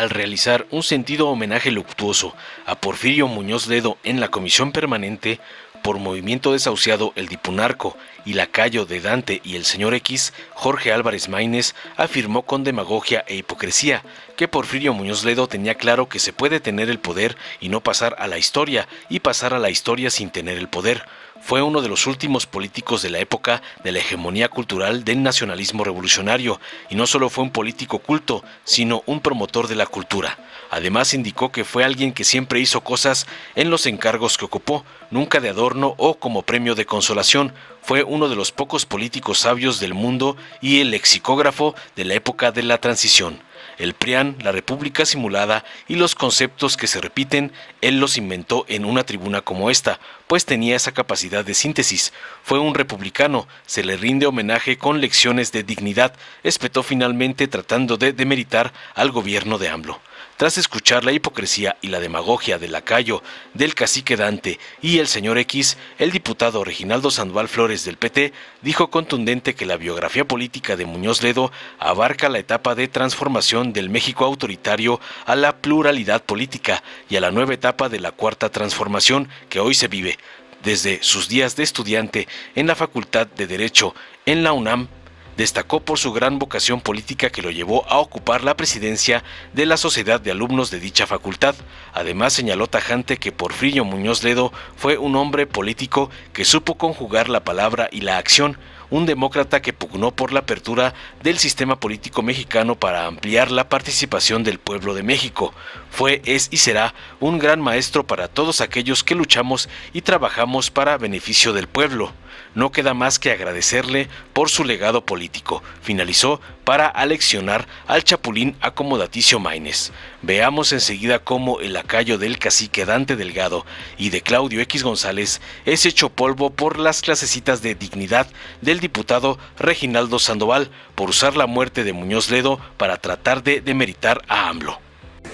al realizar un sentido homenaje luctuoso a Porfirio Muñoz Ledo en la comisión permanente por Movimiento Desahuciado El Dipunarco y Lacayo de Dante y el Señor X, Jorge Álvarez Maínez afirmó con demagogia e hipocresía que Porfirio Muñoz Ledo tenía claro que se puede tener el poder y no pasar a la historia, y pasar a la historia sin tener el poder. Fue uno de los últimos políticos de la época de la hegemonía cultural del nacionalismo revolucionario, y no solo fue un político culto, sino un promotor de la cultura. Además indicó que fue alguien que siempre hizo cosas en los encargos que ocupó, nunca de adorno o como premio de consolación. Fue uno de los pocos políticos sabios del mundo y el lexicógrafo de la época de la transición. El PRIAN, la república simulada y los conceptos que se repiten, él los inventó en una tribuna como esta, pues tenía esa capacidad de síntesis. Fue un republicano, se le rinde homenaje con lecciones de dignidad, espetó finalmente tratando de demeritar al gobierno de AMLO. Tras escuchar la hipocresía y la demagogia del lacayo, del cacique Dante y el señor X, el diputado Reginaldo Sandoval Flores del PT dijo contundente que la biografía política de Muñoz Ledo abarca la etapa de transformación del México autoritario a la pluralidad política y a la nueva etapa de la cuarta transformación que hoy se vive. Desde sus días de estudiante en la Facultad de Derecho en la UNAM, destacó por su gran vocación política que lo llevó a ocupar la presidencia de la Sociedad de Alumnos de dicha facultad. Además señaló tajante que Porfirio Muñoz Ledo fue un hombre político que supo conjugar la palabra y la acción, un demócrata que pugnó por la apertura del sistema político mexicano para ampliar la participación del pueblo de México. Fue, es y será un gran maestro para todos aquellos que luchamos y trabajamos para beneficio del pueblo. No queda más que agradecerle por su legado político, finalizó para aleccionar al chapulín acomodaticio Maínez. Veamos enseguida cómo el lacayo del cacique Dante Delgado y de Claudio X González es hecho polvo por las clasecitas de dignidad del diputado Reginaldo Sandoval por usar la muerte de Muñoz Ledo para tratar de demeritar a AMLO.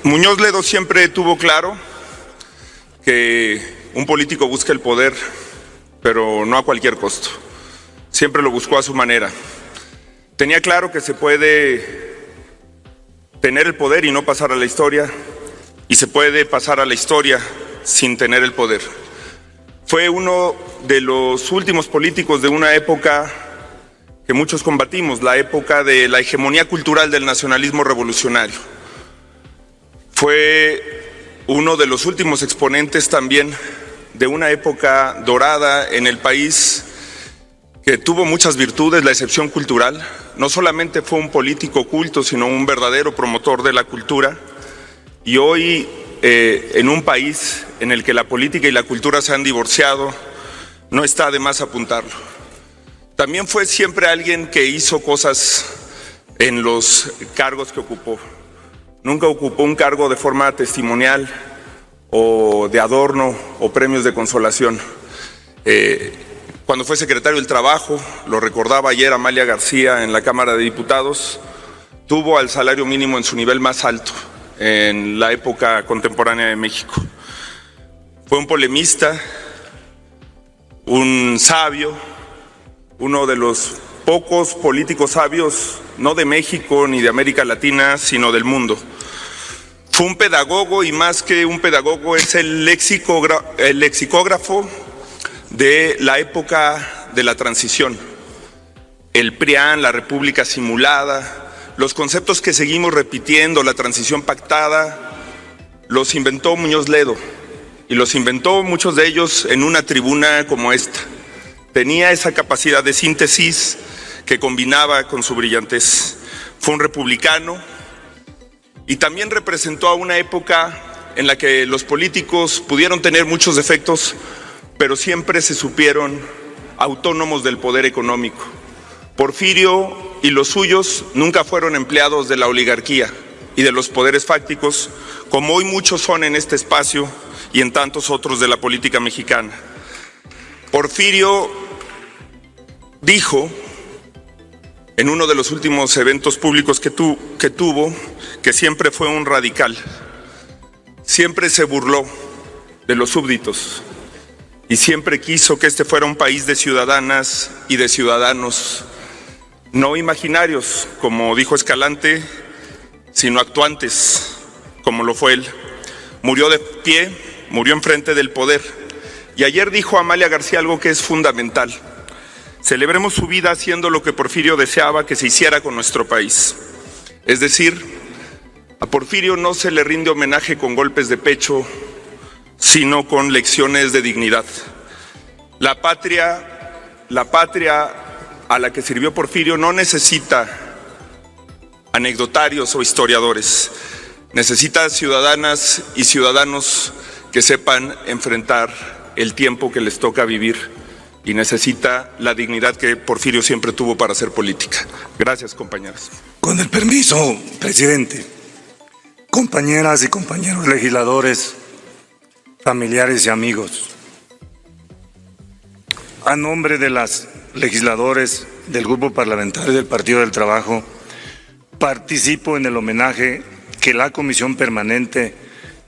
Muñoz Ledo siempre tuvo claro que un político busca el poder, pero no a cualquier costo. Siempre lo buscó a su manera. Tenía claro que se puede tener el poder y no pasar a la historia, y se puede pasar a la historia sin tener el poder. Fue uno de los últimos políticos de una época que muchos combatimos, la época de la hegemonía cultural del nacionalismo revolucionario. Fue uno de los últimos exponentes también de una época dorada en el país que tuvo muchas virtudes, la excepción cultural. No solamente fue un político culto, sino un verdadero promotor de la cultura. Y hoy, en un país en el que la política y la cultura se han divorciado, no está de más apuntarlo. También fue siempre alguien que hizo cosas en los cargos que ocupó. Nunca ocupó un cargo de forma testimonial o de adorno o premios de consolación. Cuando fue secretario del Trabajo, lo recordaba ayer Amalia García en la Cámara de Diputados, tuvo al salario mínimo en su nivel más alto en la época contemporánea de México. Fue un polemista, un sabio, uno de los pocos políticos sabios, no de México ni de América Latina, sino del mundo. Fue un pedagogo, y más que un pedagogo es el lexicógrafo de la época de la transición. El PRIAN, la república simulada, los conceptos que seguimos repitiendo, la transición pactada, los inventó Muñoz Ledo, y los inventó muchos de ellos en una tribuna como esta. Tenía esa capacidad de síntesis que combinaba con su brillantez. Fue un republicano y también representó a una época en la que los políticos pudieron tener muchos defectos, pero siempre se supieron autónomos del poder económico. Porfirio y los suyos nunca fueron empleados de la oligarquía y de los poderes fácticos, como hoy muchos son en este espacio y en tantos otros de la política mexicana. Porfirio dijo en uno de los últimos eventos públicos que tuvo, que siempre fue un radical. Siempre se burló de los súbditos y siempre quiso que este fuera un país de ciudadanas y de ciudadanos, no imaginarios, como dijo Escalante, sino actuantes. como lo fue él. Murió de pie, murió enfrente del poder. Y ayer dijo Amalia García algo que es fundamental. Celebremos su vida haciendo lo que Porfirio deseaba que se hiciera con nuestro país. Es decir, a Porfirio no se le rinde homenaje con golpes de pecho, sino con lecciones de dignidad. La patria a la que sirvió Porfirio no necesita anecdotarios o historiadores. Necesita ciudadanas y ciudadanos que sepan enfrentar el tiempo que les toca vivir y necesita la dignidad que Porfirio siempre tuvo para hacer política. Gracias, compañeras. Con el permiso, presidente, compañeras y compañeros legisladores, familiares y amigos, a nombre de las legisladores del Grupo Parlamentario del Partido del Trabajo, participo en el homenaje que la Comisión Permanente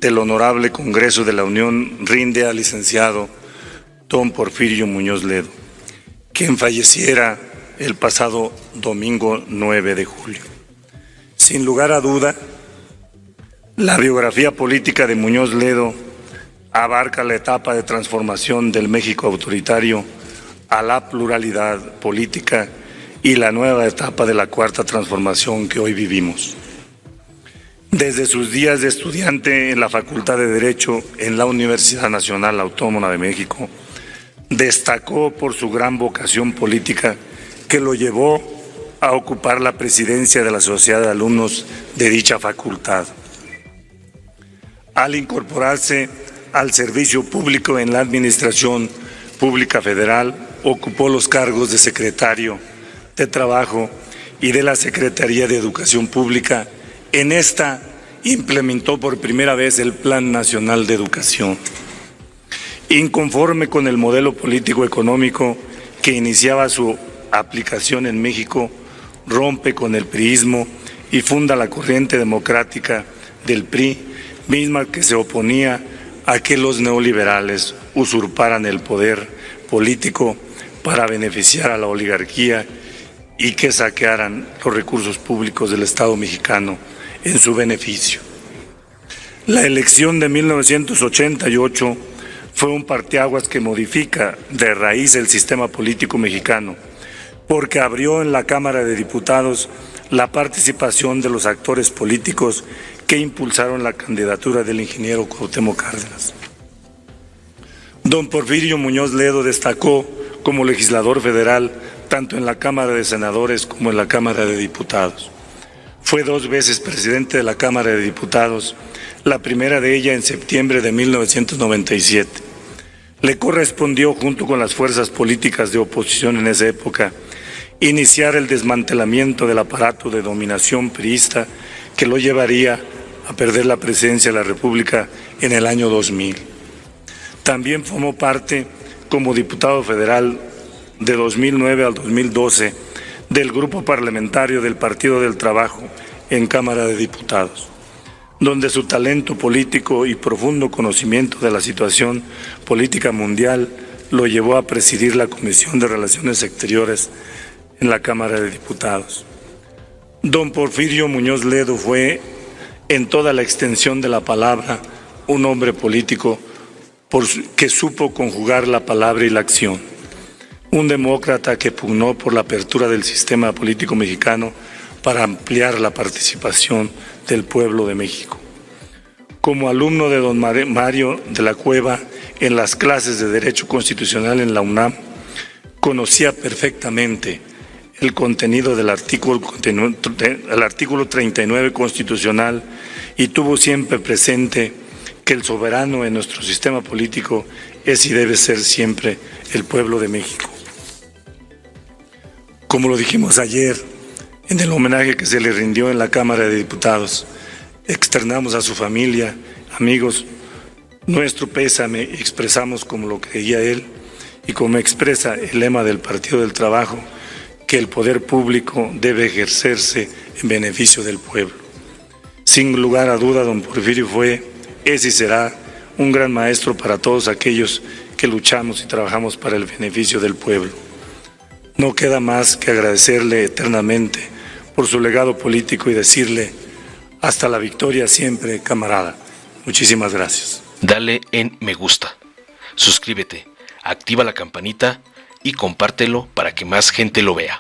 del Honorable Congreso de la Unión rinde al licenciado don Porfirio Muñoz Ledo, quien falleciera el pasado domingo 9 de julio. Sin lugar a duda, la biografía política de Muñoz Ledo abarca la etapa de transformación del México autoritario a la pluralidad política y la nueva etapa de la cuarta transformación que hoy vivimos. Desde sus días de estudiante en la Facultad de Derecho en la Universidad Nacional Autónoma de México, destacó por su gran vocación política que lo llevó a ocupar la presidencia de la Sociedad de Alumnos de dicha facultad. Al incorporarse al servicio público en la Administración Pública Federal, ocupó los cargos de secretario de Trabajo y de la Secretaría de Educación Pública. En esta implementó por primera vez el Plan Nacional de Educación. Inconforme con el modelo político-económico que iniciaba su aplicación en México, rompe con el priismo y funda la corriente democrática del PRI, misma que se oponía a que los neoliberales usurparan el poder político para beneficiar a la oligarquía y que saquearan los recursos públicos del Estado mexicano en su beneficio. La elección de 1988 fue un parteaguas que modifica de raíz el sistema político mexicano, porque abrió en la Cámara de Diputados la participación de los actores políticos que impulsaron la candidatura del ingeniero Cuauhtémoc Cárdenas. Don Porfirio Muñoz Ledo destacó como legislador federal tanto en la Cámara de Senadores como en la Cámara de Diputados. Fue 2 veces presidente de la Cámara de Diputados, la primera de ellas en septiembre de 1997. Le correspondió, junto con las fuerzas políticas de oposición en esa época, iniciar el desmantelamiento del aparato de dominación priista que lo llevaría a perder la presidencia de la República en el año 2000. También formó parte, como diputado federal de 2009 al 2012, del Grupo Parlamentario del Partido del Trabajo en Cámara de Diputados, donde su talento político y profundo conocimiento de la situación política mundial lo llevó a presidir la Comisión de Relaciones Exteriores en la Cámara de Diputados. Don Porfirio Muñoz Ledo fue, en toda la extensión de la palabra, un hombre político que supo conjugar la palabra y la acción. Un demócrata que pugnó por la apertura del sistema político mexicano para ampliar la participación del pueblo de México. Como alumno de don Mario de la Cueva en las clases de Derecho Constitucional en la UNAM, conocía perfectamente el contenido del artículo 39 constitucional y tuvo siempre presente que el soberano en nuestro sistema político es y debe ser siempre el pueblo de México. Como lo dijimos ayer en el homenaje que se le rindió en la Cámara de Diputados, externamos a su familia, amigos, nuestro pésame y expresamos, como lo creía él y como expresa el lema del Partido del Trabajo, que el poder público debe ejercerse en beneficio del pueblo. Sin lugar a duda, don Porfirio fue, es y será un gran maestro para todos aquellos que luchamos y trabajamos para el beneficio del pueblo. No queda más que agradecerle eternamente por su legado político y decirle Hasta la victoria siempre, camarada. Muchísimas gracias. Dale en me gusta, suscríbete, activa la campanita y compártelo para que más gente lo vea.